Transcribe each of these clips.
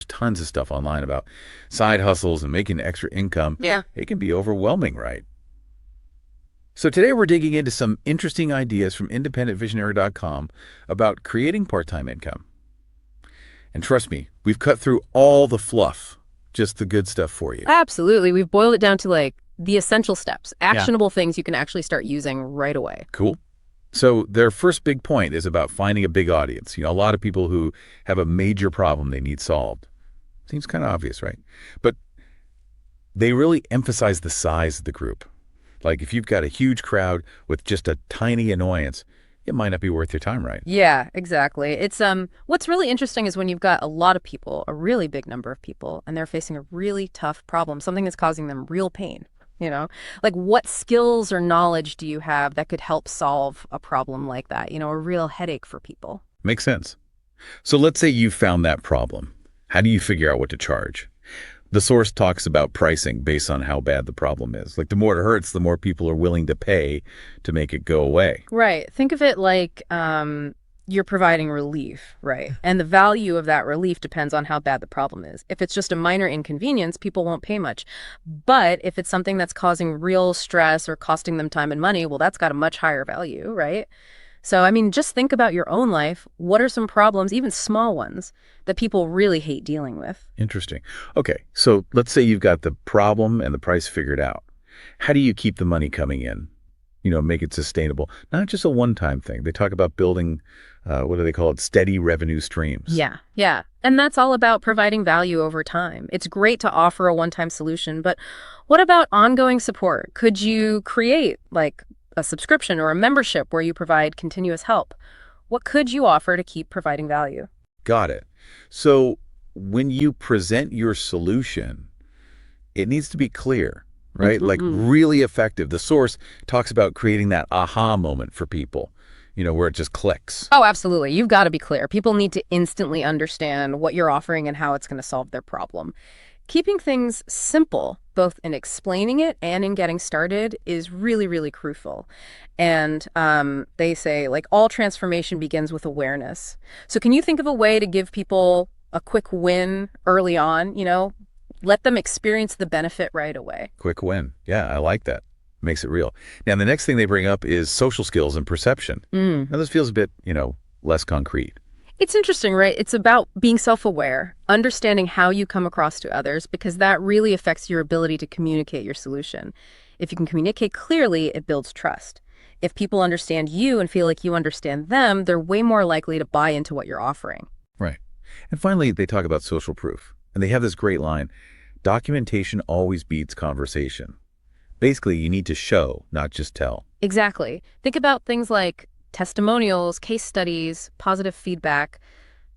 tons of stuff online about side hustles and making extra income. Yeah. It can be overwhelming, right? So today we're digging into some interesting ideas from independentvisionary.com about creating part-time income. And trust me, we've cut through all the fluff, just the good stuff for you. Absolutely. We've boiled it down to like the essential steps, Yeah. actionable things you can actually start using right away. Cool. So their first big point is about finding a big audience. A lot of people who have a major problem they need solved. Seems kind of obvious, right? But they really emphasize the size of the group. Like if you've got a huge crowd with just a tiny annoyance, it might not be worth your time, right? Yeah, exactly. It's what's really interesting is when you've got a lot of people, a really big number of people, and they're facing a really tough problem, something that's causing them real pain, you know? Like what skills or knowledge do you have that could help solve a problem like that, a real headache for people? Makes sense. So let's say you found that problem. How do you figure out what to charge? The source talks about pricing based on how bad the problem is. Like the more it hurts, the more people are willing to pay to make it go away. Right. Think of it like you're providing relief, right? And the value of that relief depends on how bad the problem is. If it's just a minor inconvenience, people won't pay much. But if it's something that's causing real stress or costing them time and money, well, that's got a much higher value, right? So, I mean, just think about your own life. What are some problems, even small ones, that people really hate dealing with? Interesting. Okay, so let's say you've got the problem and the price figured out. How do you keep the money coming in? Make it sustainable. Not just a one-time thing. They talk about building, what do they call it, steady revenue streams. Yeah. And that's all about providing value over time. It's great to offer a one-time solution, but what about ongoing support? Could you create like a subscription or a membership where you provide continuous help? What could you offer to keep providing value? Got it. So when you present your solution, it needs to be clear, right? Like really effective. The source talks about creating that aha moment for people, where it just clicks. Oh, absolutely. You've got to be clear. People need to instantly understand what you're offering and how it's going to solve their problem. Keeping things simple, both in explaining it and in getting started, is really, really crucial. And they say, like, all transformation begins with awareness. So can you think of a way to give people a quick win early on, let them experience the benefit right away? Quick win. Yeah, I like that. Makes it real. Now, the next thing they bring up is social skills and perception. Now, this feels a bit, less concrete. It's interesting, right? It's about being self-aware, understanding how you come across to others, because that really affects your ability to communicate your solution. If you can communicate clearly, it builds trust. If people understand you and feel like you understand them, they're way more likely to buy into what you're offering. Right. And finally, they talk about social proof. And they have this great line, documentation always beats conversation. Basically, you need to show, not just tell. Exactly. Think about things like testimonials, case studies, positive feedback.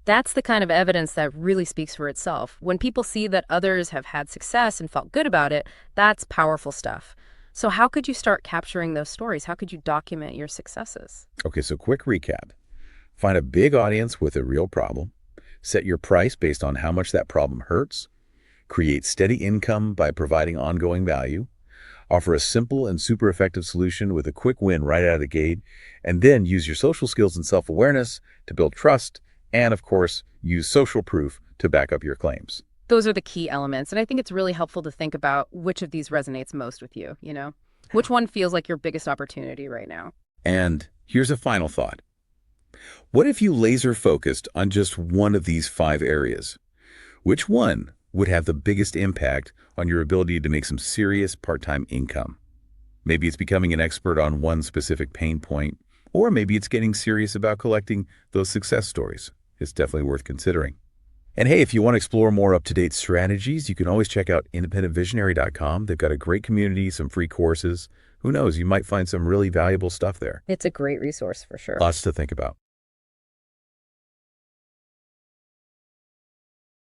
That's the kind of evidence that really speaks for itself. When people see that others have had success and felt good about it, that's powerful stuff. So how could you start capturing those stories? How could you document your successes? Okay, so quick recap. Find a big audience with a real problem. Set your price based on how much that problem hurts. Create steady income by providing ongoing value. Offer a simple and super effective solution with a quick win right out of the gate, and then use your social skills and self-awareness to build trust, and of course, use social proof to back up your claims. Those are the key elements, and I think it's really helpful to think about which of these resonates most with you, Which one feels like your biggest opportunity right now? And here's a final thought. What if you laser focused on just one of these 5 areas? Which one would have the biggest impact on your ability to make some serious part-time income? Maybe it's becoming an expert on one specific pain point, or maybe it's getting serious about collecting those success stories. It's definitely worth considering. And hey, if you want to explore more up-to-date strategies, you can always check out independentvisionary.com. They've got a great community, some free courses. Who knows, you might find some really valuable stuff there. It's a great resource for sure. Lots to think about.